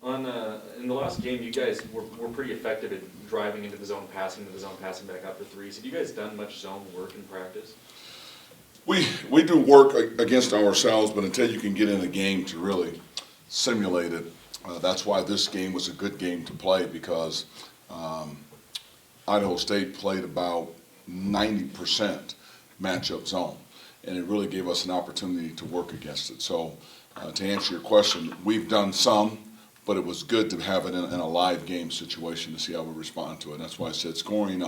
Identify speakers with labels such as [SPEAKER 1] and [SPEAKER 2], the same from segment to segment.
[SPEAKER 1] In the last game, you guys were pretty effective at driving into the zone, passing into the zone, passing back out for threes. Have you guys done much zone work in practice?
[SPEAKER 2] We do work against ourselves, but until you can get in a game to really simulate it, that's why this game was a good game to play, because Idaho State played about 90% matchup zone, and it really gave us an opportunity to work against it. So to answer your question, we've done some, but it was good to have it in a live game situation to see how we respond to it. And that's why I said scoring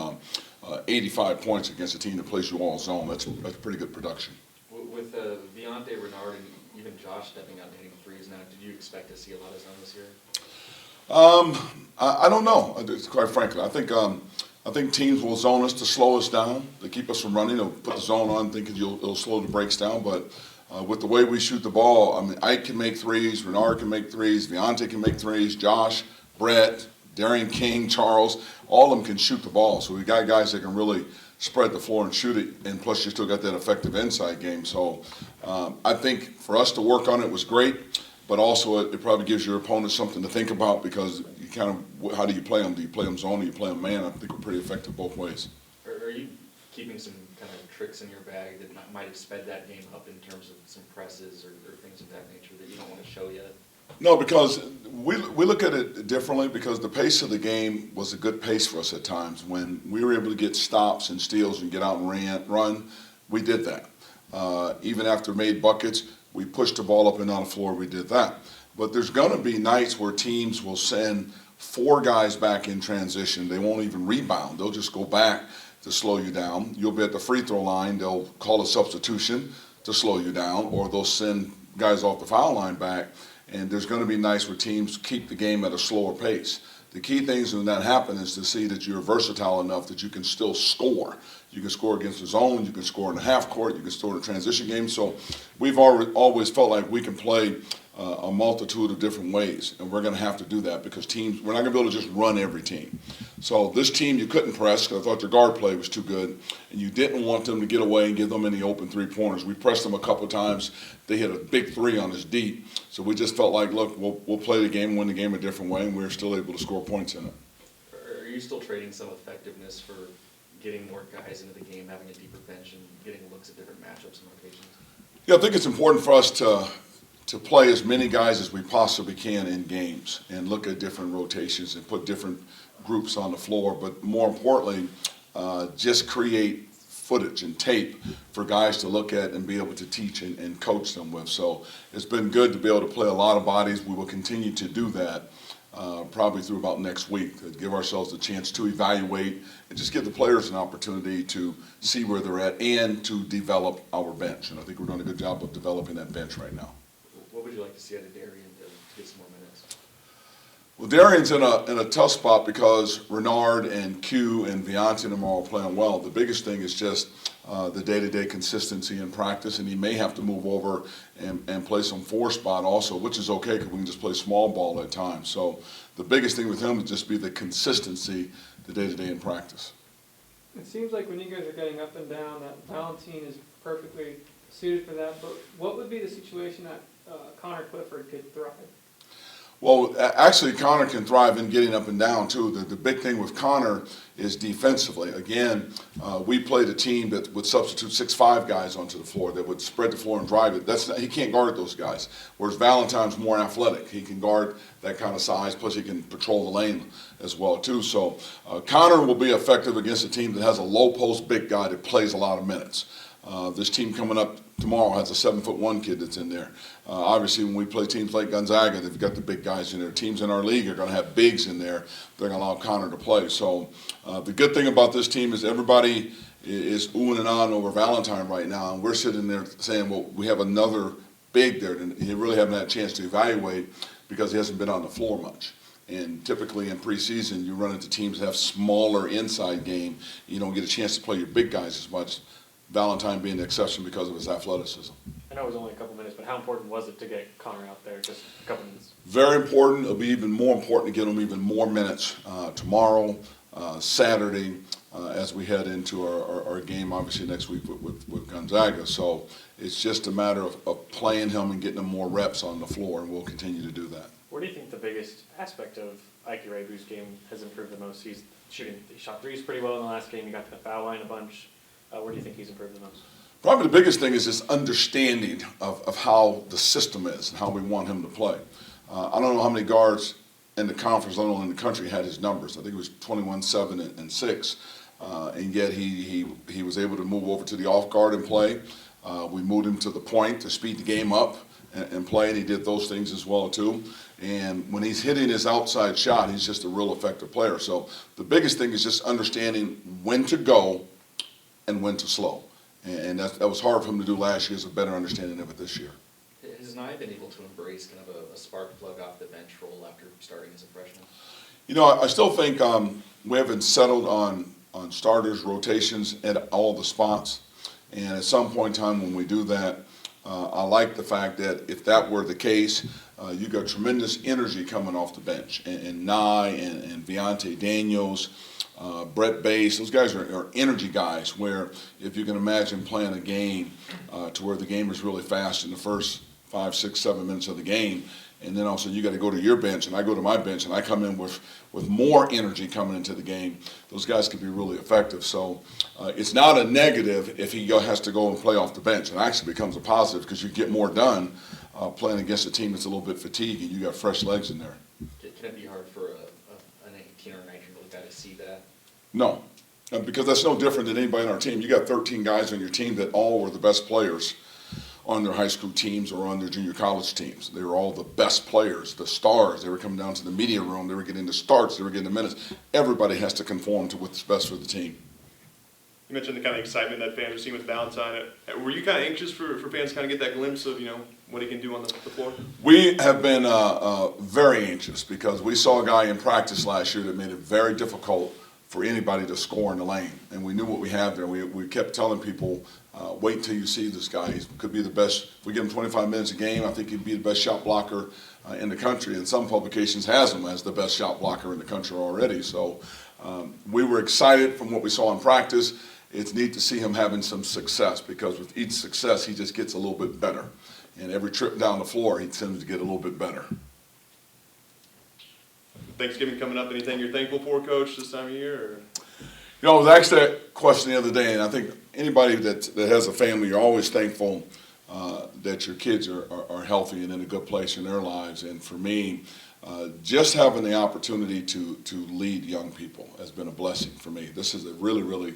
[SPEAKER 2] 85 points against a team that plays you all zone, that's pretty good production.
[SPEAKER 1] With Viante, Renard, and even Josh stepping out and hitting threes now, did you expect to see a lot of zone this year?
[SPEAKER 2] I don't know, quite frankly. I think teams will zone us to slow us down, to keep us from running. They'll put the zone on thinking it'll slow the breaks down, but with the way we shoot the ball, I mean, Ike can make threes, Renard can make threes, Viante can make threes, Josh, Brett, Darian King, Charles, all of them can shoot the ball. So we got guys that can really spread the floor and shoot it, and plus you still got that effective inside game. So I think for us to work on it was great, but also it probably gives your opponent something to think about, because you kind of, how do you play them? Do you play them zone or do you play them man? I think we're pretty effective both ways.
[SPEAKER 1] Are you keeping some kind of tricks in your bag that might have sped that game up in terms of some presses or things of that nature that you don't want to show yet?
[SPEAKER 2] No, because we look at it differently, because the pace of the game was a good pace for us at times. When we were able to get stops and steals and get out and run, we did that. Even after made buckets, we pushed the ball up and down the floor, we did that. But there's going to be nights where teams will send 4 guys back in transition. They won't even rebound. They'll just go back to slow you down. You'll be at the free throw line. They'll call a substitution to slow you down, or they'll send guys off the foul line back. And there's going to be nights where teams keep the game at a slower pace. The key things when that happens is to see that you're versatile enough that you can still score. You can score against the zone, you can score in the half court, you can score in a transition game. So we've always felt like we can play a multitude of different ways, and we're going to have to do that, because teams, we're not going to be able to just run every team. So this team you couldn't press, because I thought their guard play was too good, and you didn't want them to get away and give them any open three-pointers. We pressed them a couple of times. They hit a big three on us deep. So we just felt like, look, we'll play the game, win the game a different way, and we're still able to score points in it.
[SPEAKER 1] Are you still trading some effectiveness for getting more guys into the game, having a deeper bench, and getting looks at different matchups and rotations?
[SPEAKER 2] Yeah, I think it's important for us to play as many guys as we possibly can in games, and look at different rotations and put different groups on the floor. But more importantly, just create footage and tape for guys to look at and be able to teach and coach them with. So it's been good to be able to play a lot of bodies. We will continue to do that probably through about next week, to give ourselves a chance to evaluate and just give the players an opportunity to see where they're at and to develop our bench. And I think we're doing a good job of developing that bench right now.
[SPEAKER 1] What would you like to see out of Darian to get some more minutes?
[SPEAKER 2] Well, Darian's in a tough spot, because Renard and Q and Viante and them are all playing well. The biggest thing is just the day-to-day consistency in practice, and he may have to move over and play some 4 spot also, which is okay, because we can just play small ball at times. So the biggest thing with him would just be the consistency the day-to-day in practice.
[SPEAKER 3] It seems like when you guys are getting up and down, that Valentine is perfectly suited for that. But what would be the situation that Connor Clifford could thrive?
[SPEAKER 2] Well, actually, Connor can thrive in getting up and down, too. The big thing with Connor is defensively. Again, we played a team that would substitute 6'5" guys onto the floor, that would spread the floor and drive it. He can't guard those guys, whereas Valentine's more athletic. He can guard that kind of size, plus he can patrol the lane as well, too. So Connor will be effective against a team that has a low-post big guy that plays a lot of minutes. This team coming up tomorrow has a 7'1" kid that's in there. Obviously, when we play teams like Gonzaga, they've got the big guys in there. Teams in our league are going to have bigs in there. They're going to allow Connor to play. So the good thing about this team is everybody is oohing and ahhing over Valentine right now, and we're sitting there saying, well, we have another big there, and you really haven't had a chance to evaluate, because he hasn't been on the floor much. And typically in preseason, you run into teams that have smaller inside game. You don't get a chance to play your big guys as much. Valentine being the exception because of his athleticism.
[SPEAKER 4] I know it was only a couple minutes, but how important was it to get Connor out there just a couple minutes?
[SPEAKER 2] Very important. It'll be even more important to get him even more minutes tomorrow, Saturday, as we head into our game, obviously, next week with Gonzaga. So it's just a matter of playing him and getting him more reps on the floor, and we'll continue to do that.
[SPEAKER 4] Where do you think the biggest biggest aspect of Ike Rebu's game has improved the most? He shot threes pretty well in the last game. He got to the foul line a bunch. Where do you think he's improved the most?
[SPEAKER 2] Probably the biggest thing is his understanding of how the system is and how we want him to play. I don't know how many guards in the conference, let alone in the country, had his numbers. I think it was 21, 7, and 6. And yet he was able to move over to the off guard and play. We moved him to the point to speed the game up and play, and he did those things as well too. And when he's hitting his outside shot, he's just a real effective player. So the biggest thing is just understanding when to go and when to slow. And that was hard for him to do last year. He has a better understanding of it this year.
[SPEAKER 1] Has Nye been able to embrace kind of a spark plug off the bench role after starting as a freshman?
[SPEAKER 2] You know, I still think we haven't settled on starters, rotations at all the spots. And at some point in time when we do that, I like the fact that if that were the case, you got tremendous energy coming off the bench. And Nye and Viante Daniels, Brett Bass, those guys are energy guys where if you can imagine playing a game to where the game is really fast in the first 5, 6, 7 minutes of the game, and then also you got to go to your bench, and I go to my bench, and I come in with more energy coming into the game. Those guys can be really effective. So it's not a negative if he has to go and play off the bench. It actually becomes a positive because you get more done playing against a team that's a little bit fatigued, and you got fresh legs in there.
[SPEAKER 1] Can it be hard for an 18 or 19-year-old guy to see that?
[SPEAKER 2] No, because that's no different than anybody on our team. You got 13 guys on your team that all were the best players on their high school teams or on their junior college teams. They were all the best players, the stars. They were coming down to the media room. They were getting the starts. They were getting the minutes. Everybody has to conform to what's best for the team.
[SPEAKER 5] You mentioned the kind of excitement that fans are seeing with Valentine. Were you kind of anxious for fans to kind of get that glimpse of, what he can do on the floor?
[SPEAKER 2] We have been very anxious because we saw a guy in practice last year that made it very difficult for anybody to score in the lane. And we knew what we had there. We kept telling people, wait until you see this guy. He could be the best. If we give him 25 minutes a game, I think he'd be the best shot blocker in the country. And some publications has him as the best shot blocker in the country already. So we were excited from what we saw in practice. It's neat to see him having some success because with each success, he just gets a little bit better. And every trip down the floor, he tends to get a little bit better.
[SPEAKER 5] Thanksgiving coming up, anything you're thankful for, Coach, this time of year? Or?
[SPEAKER 2] I was asked that question the other day, and I think anybody that has a family, you're always thankful that your kids are healthy and in a good place in their lives. And for me, just having the opportunity to lead young people has been a blessing for me. This is a really, really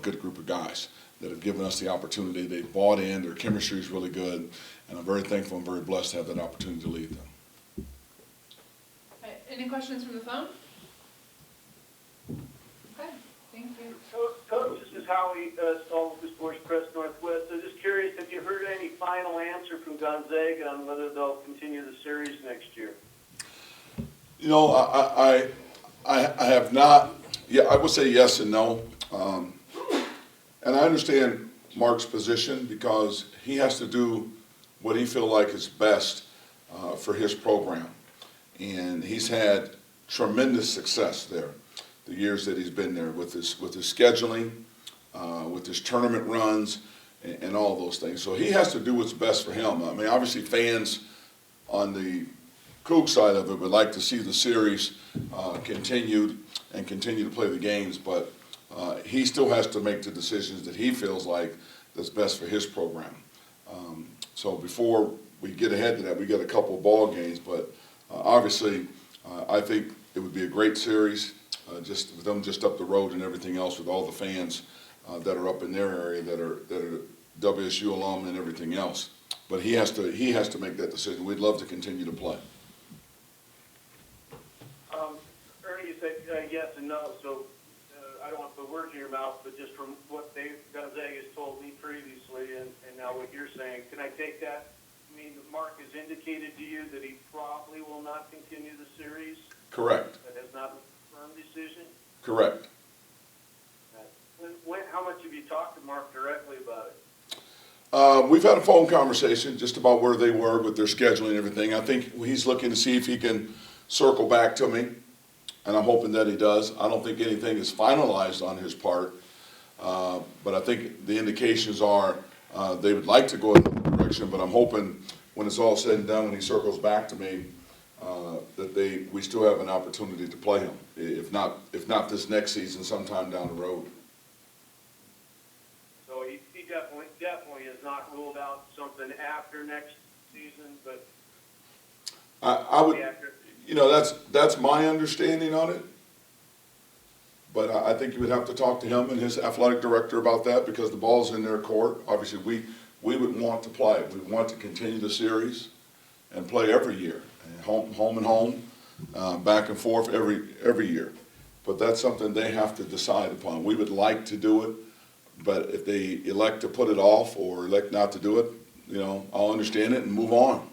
[SPEAKER 2] good group of guys that have given us the opportunity. They've bought in. Their chemistry is really good, and I'm very thankful and very blessed to have that opportunity to lead them.
[SPEAKER 6] Any questions from the phone? Okay, thank you.
[SPEAKER 7] Coach, this is Howie Stahl with the Sports Press Northwest. I'm just curious, have you heard any final answer from Gonzaga on whether they'll continue the series next year?
[SPEAKER 2] I have not. Yeah, I would say yes and no. And I understand Mark's position because he has to do what he feels like is best for his program. And he's had tremendous success there the years that he's been there with his scheduling, with his tournament runs, and all those things. So he has to do what's best for him. I mean, obviously fans on the COUGS side of it would like to see the series continued and continue to play the games, but he still has to make the decisions that he feels like that's best for his program. So before we get ahead to that, we got a couple of ball games, but obviously I think it would be a great series, just with them just up the road and everything else with all the fans that are up in their area that are WSU alum and everything else. But he has to make that decision. We'd love to continue to play.
[SPEAKER 7] Ernie, you said yes and no, so I don't want to put words in your mouth, but just from what Gonzaga has told me previously and now what you're saying, can I take that? I mean, Mark has indicated to you that he probably will not continue the series?
[SPEAKER 2] Correct.
[SPEAKER 7] That has not been a firm decision?
[SPEAKER 2] Correct.
[SPEAKER 7] How much have you talked to Mark directly about it?
[SPEAKER 2] We've had a phone conversation just about where they were with their scheduling and everything. I think he's looking to see if he can circle back to me, and I'm hoping that he does. I don't think anything is finalized on his part, but I think the indications are they would like to go in another direction, but I'm hoping when it's all said and done, when he circles back to me, that we still have an opportunity to play him. If not this next season, sometime down the road.
[SPEAKER 7] So he definitely has not ruled out something after next season, but
[SPEAKER 2] I would,
[SPEAKER 7] after.
[SPEAKER 2] you know, that's my understanding on it. But I think you would have to talk to him and his athletic director about that, because the ball's in their court. Obviously, we would want to play. We want to continue the series and play every year, and home and home, back and forth every year. But that's something they have to decide upon. We would like to do it, but if they elect to put it off or elect not to do it, you know, I'll understand it and move on.